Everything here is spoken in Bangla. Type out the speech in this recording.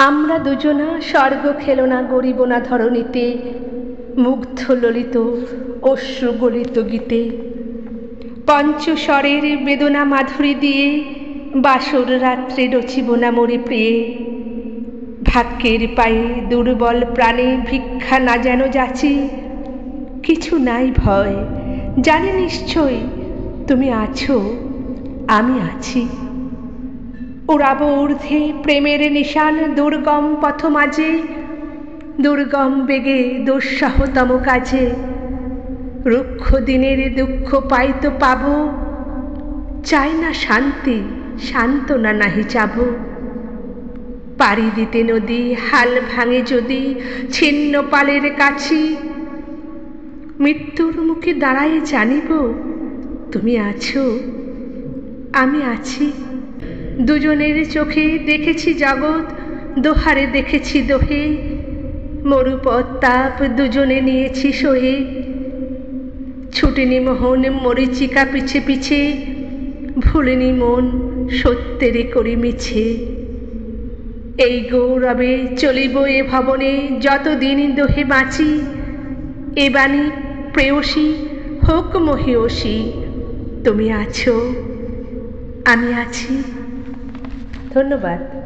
আমরা দুজনা স্বর্গ খেলনা গরিব না ধরণীতে, মুগ্ধ ললিত অশ্রুগলিত গীতে, পঞ্চস্বরের বেদনা মাধুরী দিয়ে বাসর রাত্রে রচিব না মরি প্রিয়ে। ভাগ্যের পায়ে দুর্বল প্রাণে ভিক্ষা না যেন যাচি, কিছু নাই ভয়, জানি নিশ্চয় তুমি আছো, আমি আছি। উড়াব ঊর্ধ্বে প্রেমের নিশান দুর্গম পথ মাঝে, দুর্গম বেগে দুঃসহতম কাজে। রুক্ষ দিনের দুঃখ পাইতো পাব, চাই না শান্তি, সান্ত্বনা নাহি চাব। পাড়ি দিতে নদী হাল ভাঙে যদি ছিন্ন পালের কাছি, মৃত্যুর মুখে দাঁড়াই জানিব তুমি আছো, আমি আছি। দুজনের চোখে দেখেছি জগৎ, দোহারে দেখেছি দোহে, মরুপথ তাপ দুজনে নিয়েছি সহে। ছুটিনি মোহন মরিচিকা পিছে পিছে, ভুলিনি মন সত্যেরে করি মিছে। এই গৌরবে চলিব এ ভবনে যতদিন দোহে বাঁচি, এ বাণী প্রেয়সী হোক মহিয়সী, তুমি আছো, আমি আছি। ধন্যবাদ।